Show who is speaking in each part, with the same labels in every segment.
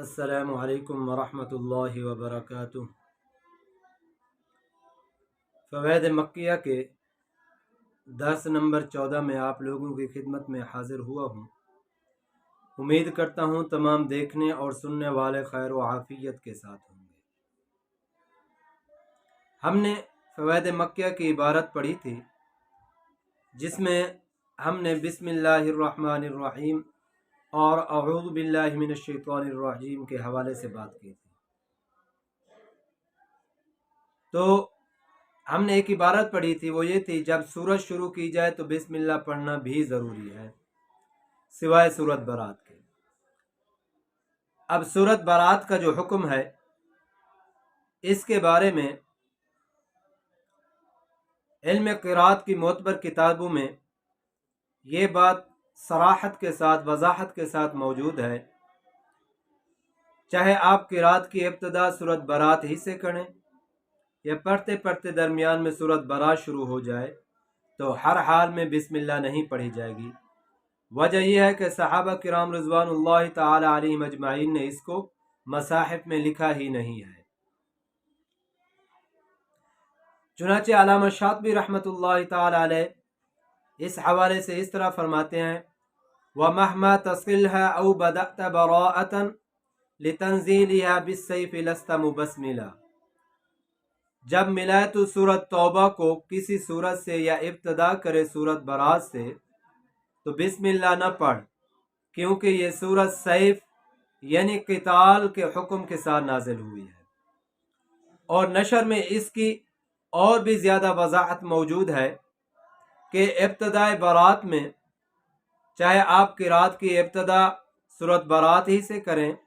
Speaker 1: अस्सलामु अलैकुम वरहमतुल्लाहि वबरकातुह। फ़वाइद मक्किया के दर्स नंबर 14 में आप लोगों की खिदमत में हाज़िर हुआ हूँ। उम्मीद करता हूँ तमाम देखने और सुनने वाले खैर व आफ़ियत के साथ होंगे। हमने फ़वाइद मक्किया की इबारत पढ़ी थी जिसमें हमने बिस्मिल्लाहिर्रहमानिर्रहीम और अऊज़ु बिल्लाहि मिनश्शैतानिर्रजीम के हवाले से बात की थी। तो हमने एक इबारत पढ़ी थी, वो ये थी, जब सूरत शुरू की जाए तो बिस्मिल्लाह पढ़ना भी ज़रूरी है सिवाय सूरत बारात के। अब सूरत बारात का जो हुक्म है इसके बारे में इल्म क़िराअत की मोतबर किताबों में ये बात सराहत के साथ वज़ाहत के साथ मौजूद है, चाहे आप क़िराअत की इब्तिदा सूरत बारात ही से करें या पढ़ते पढ़ते दरमियान में सूरत बारात शुरू हो जाए तो हर हाल में बिस्मिल्लाह नहीं पढ़ी जाएगी। वजह यह है कि सहाबा किराम रिज़वानुल्लाहि ताला अलैहिम अजमाइन ने इसको मसाहिफ में लिखा ही नहीं है। चुनांचे अल्लामा शातिबी रहमतुल्लाहि ताला अलैह इस हवाले से इस तरह फरमाते हैं, व महमा तस्किलहा औ बदअत बराअतन लितंज़ीलिहा बिस्सैफ लस्त मुबस्मिला। जब मिलाए तो सूरत तौबा को किसी सूरत से या इब्तिदा करे सूरत बारात से तो बिस्मिल्लाह न पढ़, क्योंकि ये सूरत सैफ यानी क़िताल के हुक्म के साथ नाजिल हुई है। और नशर में इसकी और भी ज़्यादा वज़ाहत मौजूद है कि इब्तिदाए बारात में चाहे आप क़िराअत की इब्तिदा सूरत बारात ही से करें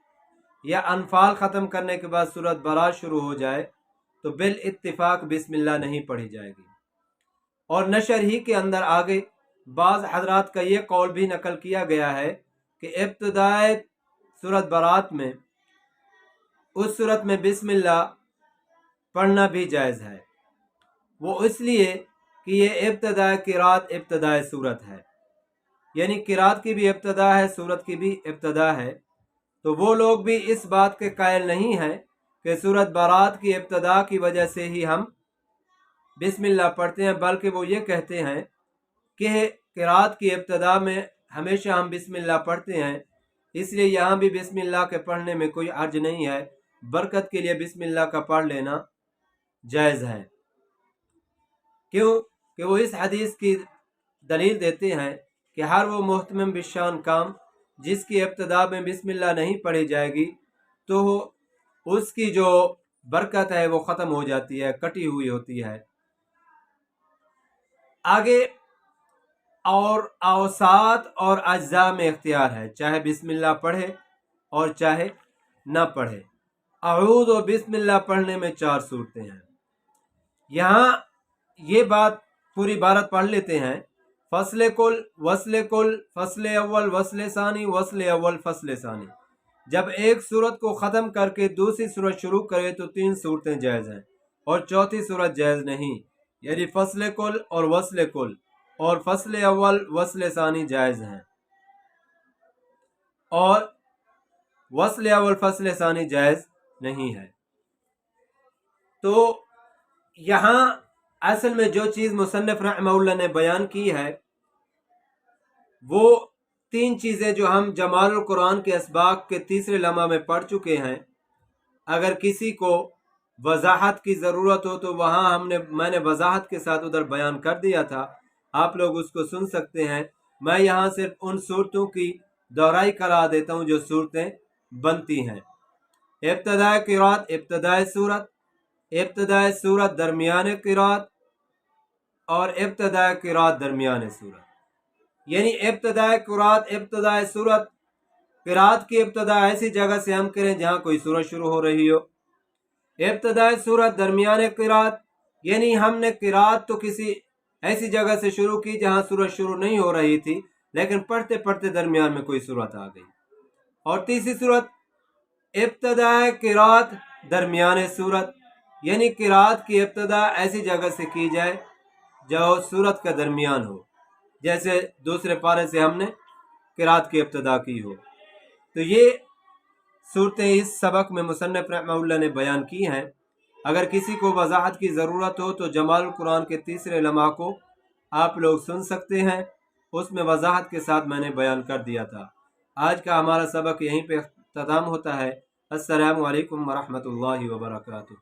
Speaker 1: या अनफाल ख़त्म करने के बाद सूरत बारात शुरू हो जाए तो बिल इत्तिफाक बिस्मिल्लाह नहीं पढ़ी जाएगी। और नशर ही के अंदर आगे बाज़ हज़रात का ये कौल भी नकल किया गया है कि इब्तिदाए सूरत बारात में उस सूरत में बिस्मिल्लाह पढ़ना भी जायज़ है, वो इसलिए कि ये इब्तिदाए क़िराअत इब्तिदाए सूरत है, यानी क़िराअत की भी इब्तिदा है, सूरत की भी इब्तिदा है। तो वो लोग भी इस बात के कायल नहीं हैं कि सूरत बारात की इब्तिदा की वजह से ही हम बिस्मिल्लाह पढ़ते हैं, बल्कि वो ये कहते हैं कि क़िराअत की इब्तिदा में हमेशा हम बिस्मिल्लाह पढ़ते हैं, इसलिए यहाँ भी बिस्मिल्लाह के पढ़ने में कोई हर्ज नहीं है, बरकत के लिए बिस्मिल्लाह का पढ़ लेना जायज़ है। क्यों कि वो इस हदीस की दलील देते हैं कि हर वो मुहतमिम बिशान काम जिसकी इब्तिदा में बिस्मिल्लाह नहीं पढ़ी जाएगी तो उसकी जो बरकत है वो ख़त्म हो जाती है, कटी हुई होती है। आगे और औसात और अज्जा में इख्तियार है, चाहे बिस्मिल्लाह पढ़े और चाहे न पढ़े। अऊज़ और बिस्मिल्लाह पढ़ने में 4 सूरतें हैं। यहाँ ये बात पूरी इबारत पढ़ लेते हैं। फ़स्ल कुल, वस्ल कुल, फ़स्ल अव्वल, वस्ल सानी, वस्ल अव्वल, फ़स्ल सानी। जब एक सूरत को ख़त्म करके दूसरी सूरत शुरू करे तो 3 सूरतें जायज़ हैं और चौथी सूरत जायज़ नहीं, यानी फ़स्ल कुल और वस्ल कुल और फ़स्ल अव्वल वस्ल सानी जायज़ हैं और वस्ल अव्वल फ़स्ल सानी जायज़ नहीं है। तो यहाँ असल में जो चीज़ मुसन्निफ़ रहमहुल्लाह ने बयान की है वो 3 चीज़ें जो हम जमालुल कुरान के असबाक के तीसरे लम्हा में पढ़ चुके हैं। अगर किसी को वज़ाहत की ज़रूरत हो तो वहाँ मैंने वज़ाहत के साथ उधर बयान कर दिया था, आप लोग उसको सुन सकते हैं। मैं यहाँ सिर्फ उन सूरतों की दोहराई करा देता हूँ जो सूरतें बनती हैं। इब्तिदाए क़िराअत इब्तिदाए सूरत, इब्तिदाए सूरत दरमियान क़िराअत और इब्तिदाए क़िराअत दरमियान सूरत। यानी इब्तिदाए क़िराअत इब्तिदाए सूरत, क़िराअत की इब्तिदा ऐसी जगह से हम करें जहाँ कोई सूरत शुरू हो रही हो। इब्तिदाए सूरत दरमियान क़िराअत, यानी हमने क़िराअत तो किसी ऐसी जगह से शुरू की जहाँ सूरत शुरू नहीं हो रही थी, लेकिन पढ़ते पढ़ते दरमियान में कोई सूरत आ गई। और तीसरी सूरत इब्तिदाए क़िराअत दरमियान सूरत, यानी क़िराअत की इब्तिदा ऐसी जगह से की जाए जो सूरत का दरमियान हो, जैसे दूसरे पारे से हमने क़िराअत की इब्तिदा की हो। तो ये सूरतें इस सबक में मुसन्निफ रहमतुल्लाह ने बयान की हैं। अगर किसी को वजाहत की ज़रूरत हो तो जमाल कुरान के तीसरे लम्हा को आप लोग सुन सकते हैं, उसमें वजाहत के साथ मैंने बयान कर दिया था। आज का हमारा सबक यहीं पे ख़त्म होता है। अस्सलामु अलैकुम वरहमतुल्लाहि वबरकातुहू।